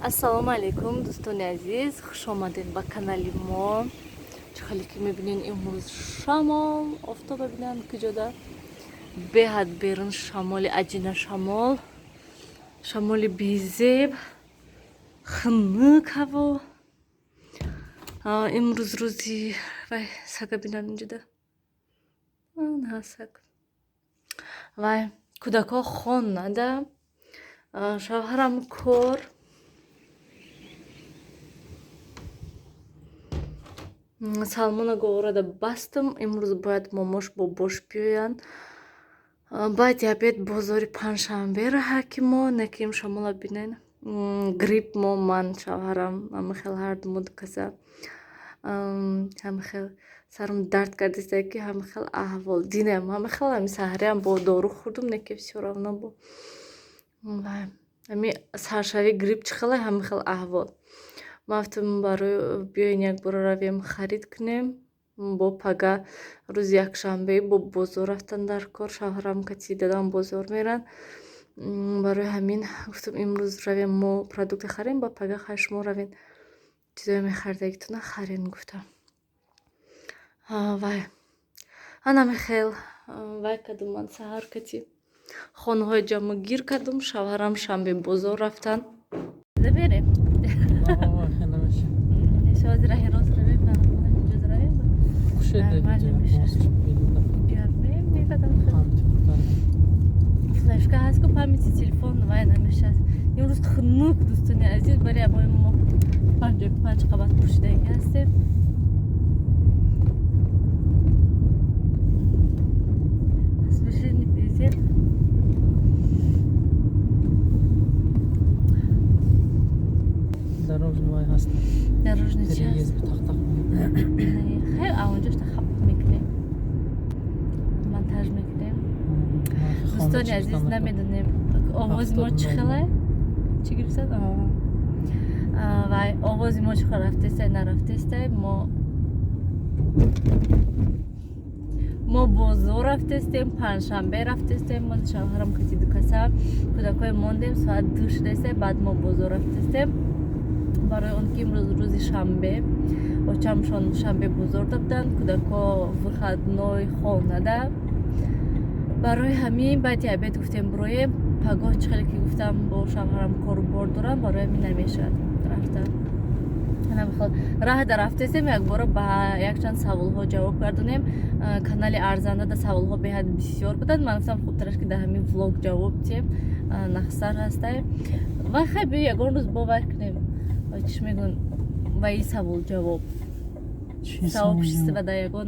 Ассалому алейкум, дӯстони азиз, хуш омадед ба канали мо. Чӣ хале ки мебинен имрӯз шамол, офтобе бинан куҷода беҳад берун шамоли аҷина шамол, шамоли безеб, хунук ҳаво. Имрӯз рӯзи вай сага бинан инҷода. Саг. Вай кӯдако хонада, шавҳарам кор. Салмона говорада бастам. Имрӯз бояд момош бобош биёянд. Баъд диабет бозори панҷшанбе раҳа ки мо неким шамола бинен. Грипп мо ман шавҳарам ҳамихел ҳардумо каса ҳамихел сарам дард кардистае ки ҳамихел аҳвол динем ҳамихел ҳами саҳариам бо дору хӯрдум неки все равно бо ҳами саршави грипп чӣ хела ҳамихел аҳвол. Мафтум барои биёин якбора равем харид кунем. Бо пага рӯзи якшанбе бо бозор рафтан дар кор. Шавҳарам кати дадам бозор меран. Барои ҳамин гуфтам имрӯз равем мо продукте харем, ба пага хай шумо равен чизое мехаридагитона харен гуфтам. Вай анамихел вай кадум ман саҳар кати хонаҳои ҷамъу гир кадум. Шавҳарам шанбе бозор рафтан. Заберем. Флешка ҳаст ку памяти телефон вай намешаст. Имрӯз хунук дӯстони азиз барои абои мо 55 қабат пӯшидаги ҳастем. Освежение безеб. Дорожный ҳаст. Дорожный чи ҳаст? Хай аонҷошта хап мекунем. Монтаж мекунем. Дӯстони азиз намедонем овози мо чӣ хелае? Чӣ гирифтад? Вай овози мо чӣ хел рафтестай нарафтестай. Мо бозор рафтестем, панҷшанбе рафтестем. Мо шавҳарам кати дукаса кӯдакое мондем, соат 2 шудастай. Баъд мо бозор рафтестем барои он ки имрӯз рӯзи шанбе очамшон шанбе бозор доданд. Кӯдако выходной хонада. Барои ҳамин ба диабет гуфтем бироем. Пагоҳ чӣ хеле ки гуфтам бо шавҳарам кору бор дорам, барои ҳамин намешавад рафтан. Раҳда рафтестем якбора ба якчанд саволҳо ҷавоб гардонем. Канали арзандада саволҳо беҳад бисёр буданд. Ман гуфтам хубтараш ки дар ҳамин влог ҷавоб диҳем. Нахсар ҳастай. Вай хай биё ягон рӯз бовар кунем. Чиш мегӯн вай ин савол ҷавоб. Савоб шистада ягон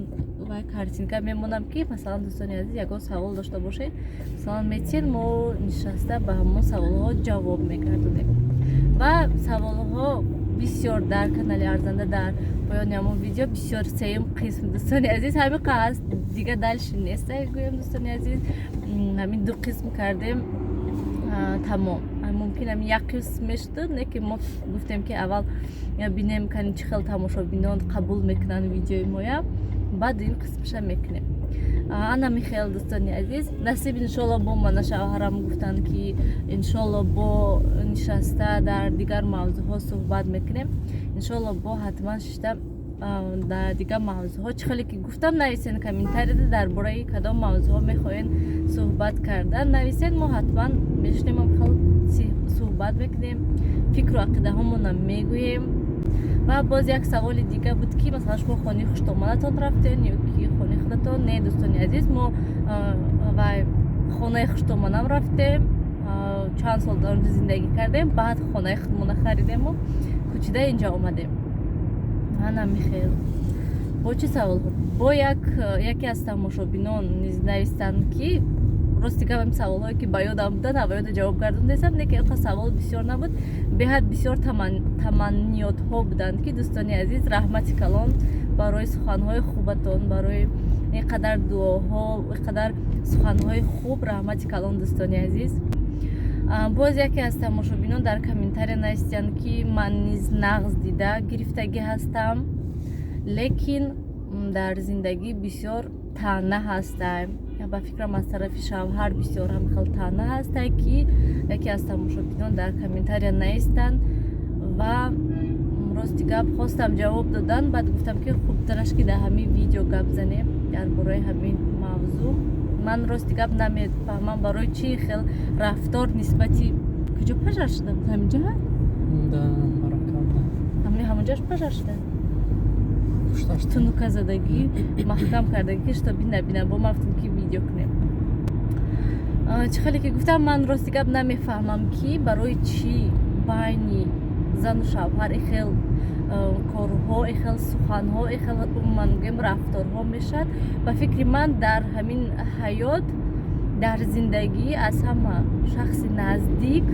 вай картинка мемонам ки масалан дӯстони азиз ягон савол дошта бошед. Масалан метен мо нишаста ба ҳамон саволҳо ҷавоб мегардонем. Ва саволҳо бисёр дар канали арзанда дар поёни ҳамон видео бисёр сеюм қисм дӯстони азиз ҳамин қаст дига дальше неста гӯям дӯстони азиз. Ҳамин ду қисм кардем тамом. Мумкин ҳамин як қисм мешуд не ки мо гуфтем ки аввал бинем кани чӣ хел тамошобинон қабул мекунанд видеои моя, баъд ин қисмаша мекунем. Ана михел дӯстони азиз насиб иншоалло бо мана шавҳарам гуфтанд ки иншоалло бо нишаста дар дигар мавзӯъҳо суҳбат мекунем. Иншоалло бо ҳатман шишта дар дигар мавзӯъҳо чӣ хеле ки гуфтам нависен комментарияда дар бораи кадом мавзӯъҳо мехоҳен суҳбат кардан нависен. Мо ҳатман мешунем хел суҳбат мекунем, фикру ақидаҳомонам мегӯем. Ва боз як саволи дига буд ки масалан шумо хонаи хуштомадатон рафтен ё ки хонаи худатон? Не дӯстони азиз, мо вай хонаи хуштомадам рафтем, чанд сол дар онҷо зиндагӣ кардем, баъд хонаи худмона харидем, мо кӯчида инҷа омадем. Ана михел бо чӣ саволҳо? Бо яке аз тамошобинон низ навистанд ки рости гапам саволҳое ки ба ёдам буданд ва ёда ҷавоб гардондестам, не ки инқа савол бисёр набуд. Беҳад бисёр таманниётҳо буданд ки дӯстони азиз раҳмати калон барои суханҳои хубатон, барои ин қадар дуоҳо, ин қадар суханҳои хуб. Раҳмати калон дӯстони азиз. Боз яке аз тамошобинон дар комментария навистанд ки ман низ нағз дида гирифтагӣ ҳастам, лекин дар зиндагӣ бисёр таъна ҳастам. ба фикрам аз тарафи шавҳар бисёр ҳам хел таъна ҳастае ки яке аз тамошобинон дар комментария наистанд ва рости гап хостам ҷавоб додан, баъд гуфтам ки хубтараш ки дар ҳамин видео гап занем дар бораи ҳамин мавзӯъ. ман рости гап намефаҳмам барои чӣ хел рафтор нисбати куҷо пажар шуда буд ҳаминҷа ҳамонҷаш пажар шуда тунука задагӣ маҳкам кардагӣ ки штоби набинам бо мафтум ки видео кунем. чӣ хеле ки гуфтам ман рости гап намефаҳмам ки барои чӣ байни зану шавҳар ихел корҳо ихел суханҳо ихел умуман гӯем рафторҳо мешавад. ба фикри ман дар ҳамин ҳаёт дар зиндагӣ аз ҳама шахси наздик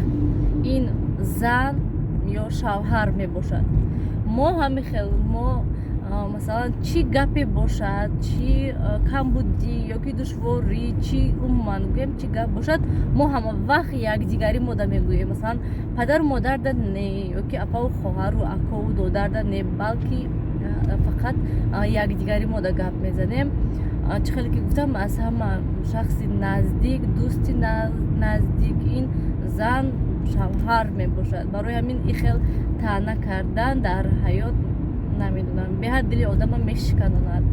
ин зан ё шавҳар мебошад. мо ҳамин хел мо масалан чӣ гапе бошад, чӣ камбудӣ ёки душворӣ, чӣ умуман гӯем чӣ гап бошад, мо ҳама вақт якдигари мода мегӯем. Масалан падару модарда не ёки апаву хоҳару акову додарда не, балки фақат якдигари мода гап мезанем. чӣ хеле ки гуфтам аз ҳама шахси наздик дӯсти наздик ин зан шавҳар мебошад. барои ҳамин ин хел таъна кардан дар ҳаёт намедонам беҳад дили одама мешиканонад.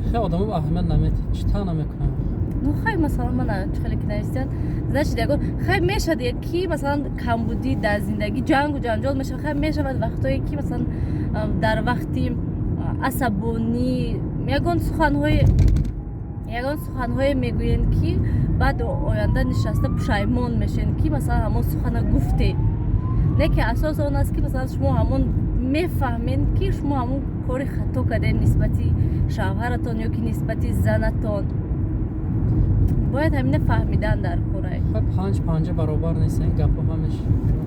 хеле одамон аҳамият наметиҳад чӣ таъна мекунанд. ну хай масалан мана чӣ хеле ки навистиянд значит яго хай мешавад ки масалан камбудӣ дар зиндагӣ ҷангу ҷанҷол мешавад. хай мешавад вақтое ки масалан дар вақти асабонӣ ягон суханҳое мегӯянд ки баъд оянда нишаста пушаймон мешавед ки масалан ҳамон сухана гуфте. не ки асос он аст ки масалан шумо ҳамон мефаҳмед ки шумо ҳамон кори хато кардем нисбати шавҳаратон ёки нисбати занатон. бояд ҳамина фаҳмидан дар корай. панҷ панҷа баробар нест. ин гапҳо ҳамеш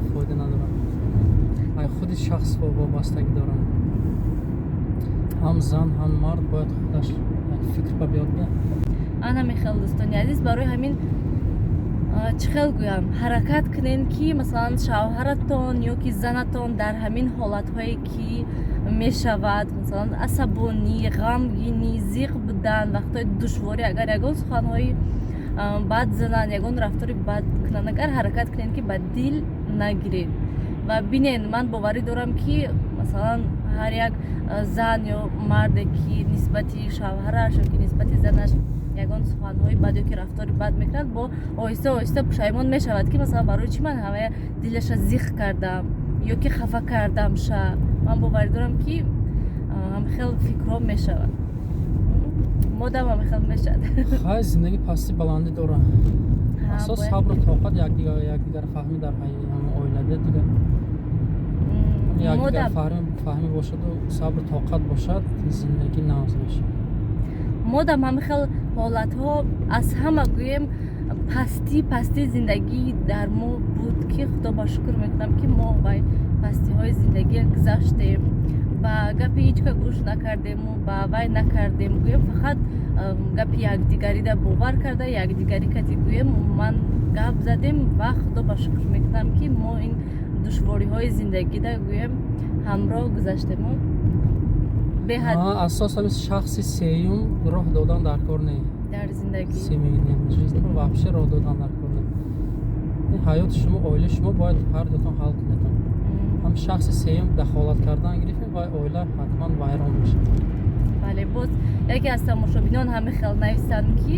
фоида надорад. ай худи шахс вобастагӣ дорад. ҳам зан ҳам мард бояд худаш фикр ба биёд биёд. ана мехел дӯстони азиз барои ҳамин чӣ хел гӯям ҳаракат кунед ки масалан шавҳаратон ёки занатон дар ҳамин ҳолатҳое ки мешавад масалан асабонӣ ғамгинӣ зиқ будан вақтҳои душворӣ агар ягон суханҳои бад зананд ягон рафтори бад кунанд агар ҳаракат кунед ки ба дил нагиред ва бинед. ман боварӣ дорам ки масалан ҳар як зан ё марде ки нисбати шавҳараш ёки нисбати занаш ягон суханҳои бад ёки рафтори бад мекунад бо оҳиста оҳиста пушаймон мешавад ки масалан барои чӣ ман ҳамая дилаша зиқ кардам ёки хафа кардам ша. ман боварӣ дорам ки ҳамхел фикрҳо мешавад модам ҳамхел мешавад. хай зиндагӣ пасти баландӣ дорад. асос сабру тоқат якдигар фаҳмӣ дар оилада дигар якдигар фаҳмӣ бошаду сабру тоқат бошад зиндагӣ навз мешавад. модам ҳамихел ҳолатҳо аз ҳама гӯем пасти зиндагӣ дар мо буд ки худо ба шукр мекунам ки мо вай пастиҳои зиндагӣ гузаштем ба гапи ҳичка гӯш накардему ба вай накардем гӯем фақат гапи якдигарида бовар карда якдигари кати гӯем ман гап задем ва худо ба шукр мекунам ки мо ин душвориҳои зиндагида гӯем ҳамроҳ гузаштему. асосан шахси сеюм роҳ додан дар кор не дар зиндагӣ семейном жизни вообще роҳ додан дар кор не. ҳаёти шумо оилаи шумо бояд ҳар дутон ҳал кунед. ҳам шахси сеюм дахолат кардан гирифтем ва оила ҳатман вайрон мешавад. бале боз яке аз тамошобинон ҳаме хел навистанд ки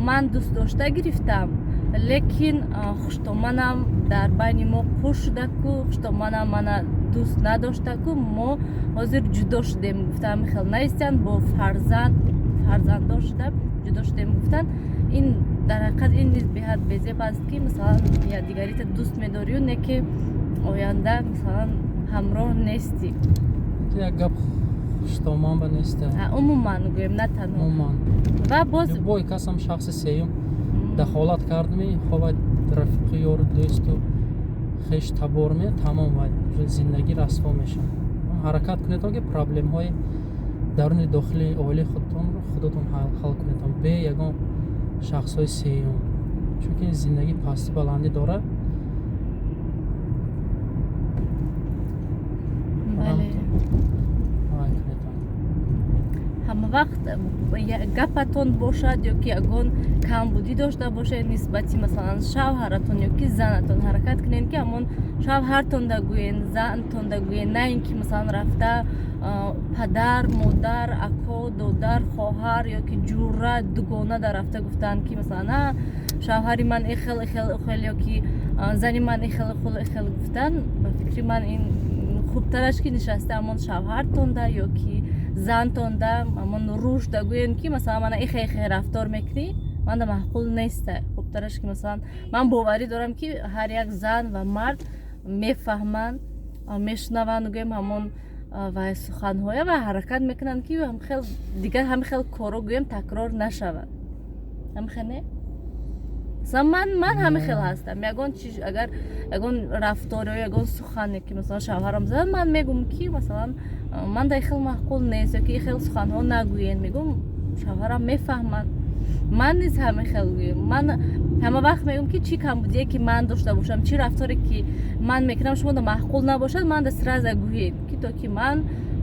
ман дӯст дошта гирифтам лекин хуштоманам дар байни мо пур шудаку хуштоманам мана дӯст надоштаку мо ҳозир ҷудо шудем гуфта ҳаме хел навистанд бо фарзанддор шуда ҷудо шудем гуфтан. ин дар ҳақиқат ин низ беҳад безеб аст ки масалан якдигарита дӯст медорию не ки оянда масалан ҳамроҳ нестӣ. як гап хуштоман ба неста умуман гӯем на танҳо умуман ва боз бо касам шахси сеюм дахолат кардми ховай рафиқи ёру дӯсту хеш табор ме тамом вай зиндагӣ расво мешавад. ҳаракат кунедон ки проблемҳои даруни дохили оилаи худтонро худатон ҳал кунедон бе ягон шахсҳои сеюм чунки зиндагӣ пасти баландӣ дорад. ҳама вақт гапатон бошад ёки ягон камбудӣ дошта бошед нисбати масалан шавҳаратон ёки занатон ҳаракат кунед ки ҳамон шавҳартон дагӯен зантон дагӯен на ин ки масалан рафта падар модар ако додар хоҳар ёки ҷурра дугона дарафта гуфтанд ки масалан шавҳари ман ихел ёки зани ман ихел гуфтан ба фикри ман ин хубтараш ки нишаста ҳамон шавҳартонда ёки зантонда ҳамон рушд дагӯен ки масалан мана ихе рафтор мекунӣ манда маъқул неста. хубтараш ки масалан ман боварӣ дорам ки ҳар як зан ва мард мефаҳманд мешунаванд гӯем ҳамон вай суханҳоя ва ҳаракат мекунанд ки дигар ҳамин хел корро гӯем такрор нашавад. ҳамин не ман ҳамин хел ҳастам. ягон чиз агар ягон рафтор ё ягон сухане ки масалан шавҳарам зад ман мегӯм ки масалан манда ин хел маъқул нест ёки ин хел суханҳо нагӯен. мегӯм шавҳарам мефаҳмад. ман низ ҳамин хел гӯем. ман ҳама вақт мегӯм ки чӣ камбудие ки ман дошта бошам чӣ рафторе ки ман мекунам шумода маъқул набошад манда сраза гӯед ки то ки ман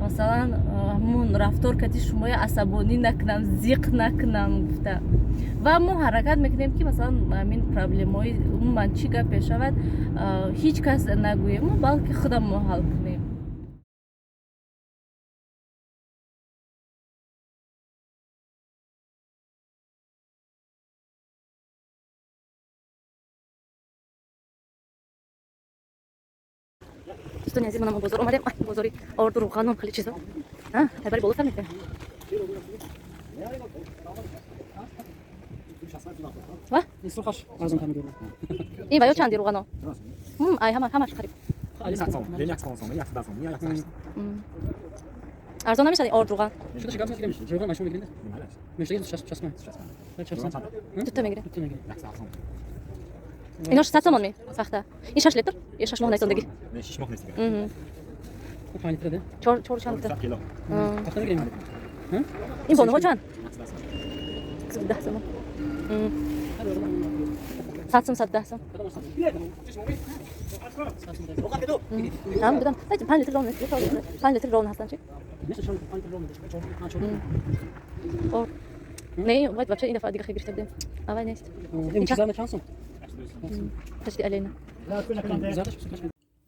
масалан ҳамон рафтор кати шумоя асабонӣ накунам зиқ накунам гуфта ва мо ҳаракат мекунем ки масалан ҳамин проблемаҳои умуман чӣ гап пешавад ҳеҷ кас нагӯем балки худам мо ҳал кунем. دوستان عزیز منم بازار اومدم. بازاری آرد و روغن و خیلی چیزا. خبری بالا سر میکنه. و؟ این سرخش ارزان تر میگیره. این ویا چندی روغنا؟ ای همش خرید. ارزان نمیشه آرد روغن. شده شگفت میگیره میشه. روغن ماشو میگیره. میشه 60 من. 60 من. تو میگیره. ایناش 100 تومان می سخته. این 6 لیتر یا 6 ماه نیستندگی. 6 ماه نیست. 5 لیتر ده. 4 چند لیتر. وقتی میگیریم. این بانوها چند؟ 10 تومان. 110 تومان. هم بدم. 5 لیتر رون. 5 لیتر رون هستن چی؟ نه، باید بچه این دفعه دیگه خیلی بیشتر بدیم. اول نیست. این چیزا چند سوم؟ تشدید علینا.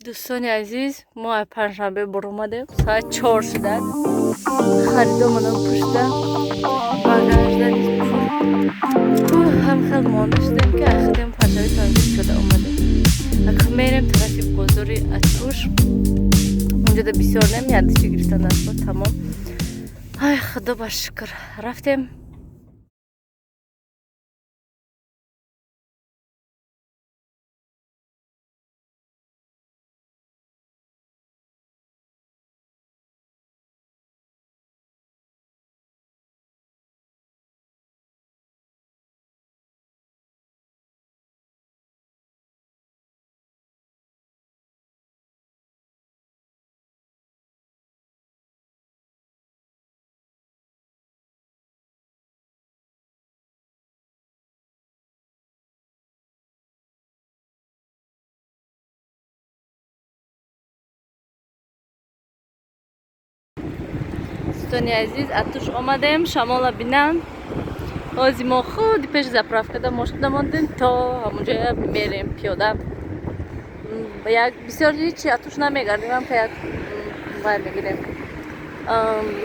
دوستان عزیز ما پنجشنبه بر اومدیم ساعت 4 شده خریدمونم پشته باگاژدن هم خیلی مانده شدیم که اخیرم پنجشنبه تمدید شده اومدیم اکنون میریم طرف بازاری اتوش اونجا ده بسیار نمیاد چی گرفتن دست تمام. ای خدا با شکر رفتیم. دوستانی عزیز اتوش آمدیم شمال بینم بازی ما خود پیش زپرافکا دا ماشین ماندیم تا همونجا میریم پیاده با یک بسیار هیچی اتوش نمیگردیم هم که یک باید میگیریم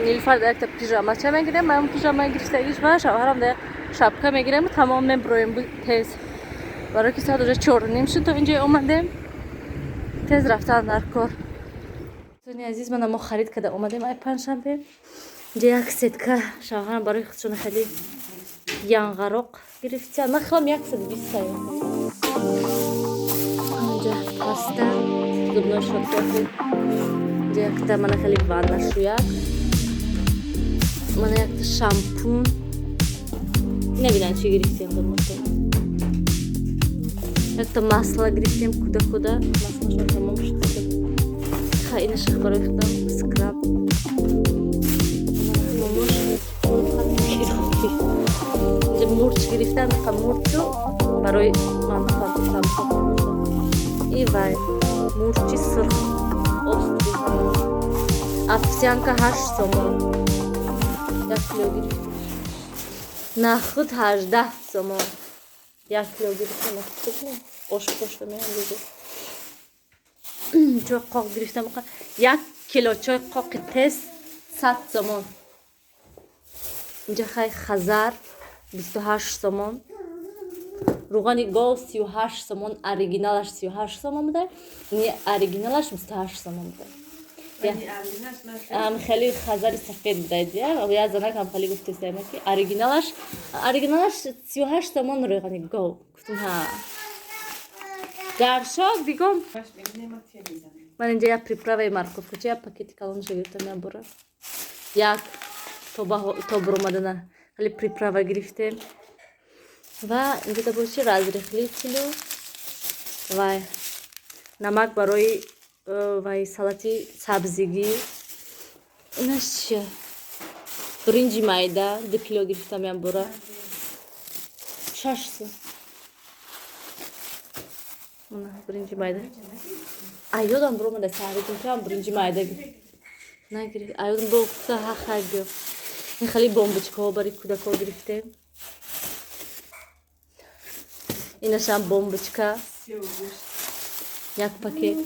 نیلوفر در یک تا پیژامه چه میگیریم من پیژامه گرفتگیش و شوهرم در شبکه میگیریم تمام میبرویم تیز برای که ساعت اونجا 4:30 شد تا اینجا اومدیم تیز رفتن در کار. دوستانی عزیز من ما خرید کرده اومدیم ای پنجشنبه اینجا یک سیتکه شوهرم برای خودشون خیلی янғароқ гирифтя. Ман хелам 120 саем. Инҷа паста, зубной щётка. Инҷа якта мана хеле ванна шӯяк. Мана якта шампун. Небинам чӣ гирифтем дурмуто. Якта масла гирифтем куда-куда. Маслашон тамом шуд. Ха ина шах барои худам скраб. мурч гирифтан мурчу барои ман фантам и вай мурчи сирх овсянка 8 сомон 1 کیلو گرفتیم. نخود 18 سومون. 1 کیلو گرفتیم. نخود پشت میام دیگه. چای قاق گرفتم. 1 کیلو چای قاق تست 100 سومون. اینجا خیلی خزر 28 سومون. روغن گاو 38 سومون. اوریجینالش 38 سومون بوده. این اوریجینالش 28 سومون بوده. خیلی خزر سفید بوده دیگه. و یا زنک هم خیلی گفته سیمه که اوریجینالش 38 سومون روغن گاو. گفتم ها. گرشاک دیگم. من اینجا یک پریپراوی مارکوفکو چه پاکتی کالونش گرفتم یا برا. یک تو برومدن خیلی پریپراوی گرفتیم. و اینجا تا باشی رازرخلی چلو و نمک برای وای سالتی سبزیگی. اینش چیه؟ برنجی مایده 2 کیلو گرفتم یا برا. 6 سو. برنجی مایده. ایودم برو مده سعی کنم برنجی مایده نگیری. ایودم برو کتا ها خیلی. این خیلی بمبچکا برای کودکا گرفتیم. اینش هم بمبچکا. یک پاکت.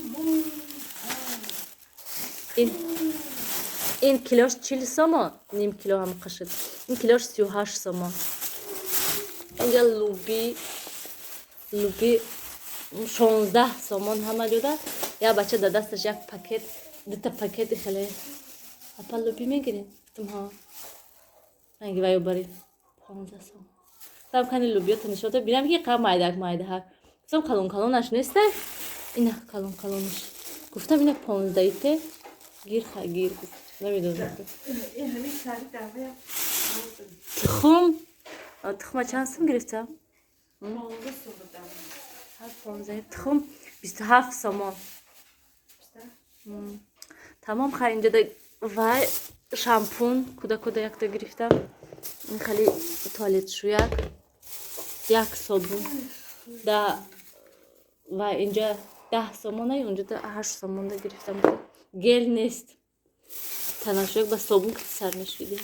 این کیلوش 40 سومون. نیم کیلو هم قشد. این کیلوش 38 سومون. اینجا لوبی 16 سومون همه جوده. یا بچه دستش یک پاکت 2 تا پاکت خیلی. اپا لوبی میگیریم. ها. نگی وایو بری 15 سومون. تام کنی لوبیا تنشوته بینم که قام مایده ها. گفتم کالونش نیسته. اینا کالونش. گفتم اینا 15 ته گیر گفت. نمیدونم. این همین سری دعوی. تخم چند سوم گرفتم؟ 15 سوم دادم. هر 15 تخم 27 سومون. تمام خیلی اینجا و شامپون کدا یک تا گرفتم. این خیلی توالت شویک. یک صابون. و اینجا 10 سومونه. اونجا 8 سومون گرفتم. گل نیست. تناشوک با صابون که سر نشویدیم.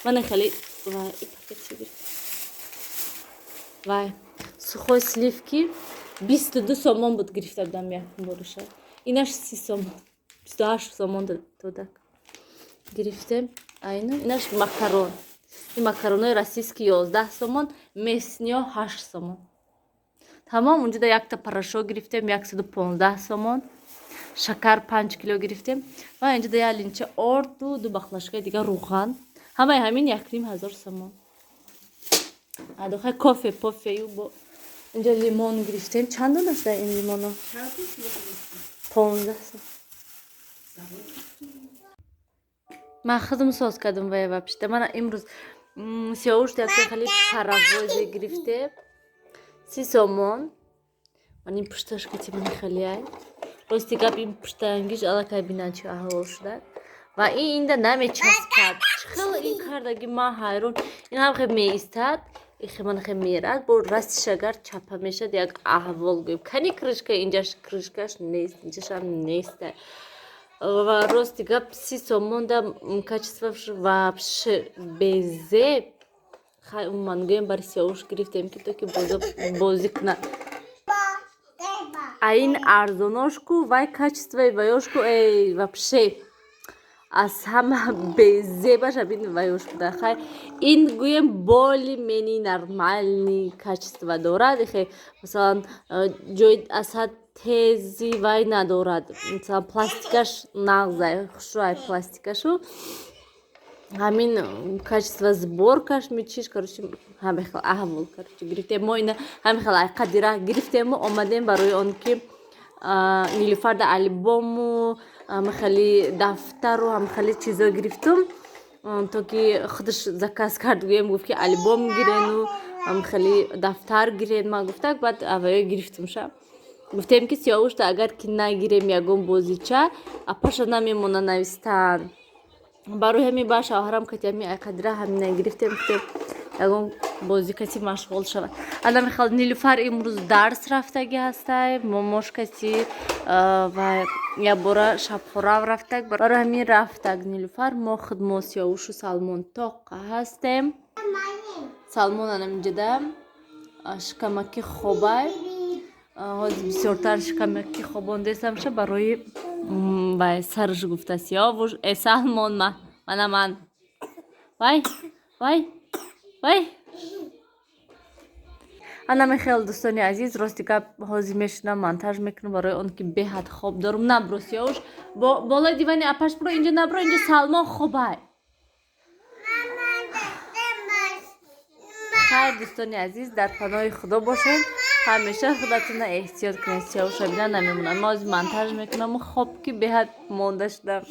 من خیلی و این پاکت گرفتم. و سخوی سلیفکی 22 سومون بود گرفتم دم یک بروشه. اینش 30 سومون. 28 سومون دادک. گرفتم. اینش ماکارون. این ماکارونای راسیسکی 11 سومون. میسنیو 8 سومون. تمام اونجا یک تا پراشو گرفتم 115 سومون. شکر 5 کیلو گرفتم. و اینجا یک لینچه آرد و 2 بخلاشکای دیگه روغن. همین 1000 سومون. ادوخه کافه پافیو با اینجا لیمون گرفتیم. چند دونه است این لیمونو؟ 15 سومون. من خودم ساز کردم و پیشته من امروز سیاوش دیگه خیلی پراوازی گرفته 30 سومون. من این پشتش کتی من خیلی ای راستی که این پشتانگیش علاقه بینن چه احوال شده و این ده نمیچسب کرد. خیلی این کردگی ما حیرون. این هم خیلی میستد. این من خیلی میرد. با راستش اگر چپه میشه یک احوال گویم. کنی کرشکه اینجاش کرشکش نیست. اینجاش هم نیسته. و راستی که 30 سومون ده کچسبش و безе من گویم برای سیاوش گرفتیم که تو که بازی کنه. این ارزاناشку وای качество вайошку ای вообще از همه безе باشه ببین وایوش بوده. خیلی این گویم بالی منی نرمالی качество دارد. خیلی مثلا جوی اسد تیزی وای ندارد. مثلا پلاستیکش نغزه خوشوای پلاستیکشو همین качество сборкаш میچیش короче همه خیلی احوال короче گرفتیم ما اینا همه خیلی قدیره گرفتیم و آمدیم برای آن که نیلوفر در آلبوم و خیلی دفتر و هم خیلی چیزا گرفتم تا که خودش زکاس کرد گویم گفت که آلبوم گیرن و هم خیلی دفتر گیرن. ما گفتم بعد اوایل گرفتم شب گفتیم که سیاوش اگر که نگیریم یگون بازیچه اپاش نمیمونه نویستن برای همین با شوهرم که می قدره همین گرفتیم که یگون бозӣ каси машғул шавад. Ана михал Нилуфар имрӯз дарс рафтагӣ ҳастай, момош каси ва ябора шабхӯрав рафтаг. Барои ҳамин рафтаг Нилуфар. Мо хидмотсиёвушу Салмон тоққа ҳастем. Салмон анамҷида шикамаки хобай. ҳозир бисёртар шикамаки хобондесамша барои вай сарш гуфтасиёвуш. Салмон манаман. Вай. Ана мехел дӯстони азиз, рости гап ҳозир мешунам, монтаж мекунам барои он ки беҳад хоб дорум. Набро Сиёвуш, болои дивани апаш биро, инҷо набро, инҷо Салмон хобай. хайр дӯстони азиз, дар паноҳи худо бошед. ҳамеша худатонро эҳтиёт кунед. Сиёвуша бина намемонад. Мо ҳозир монтаж мекунам. Хоб ки беҳад монда шудам.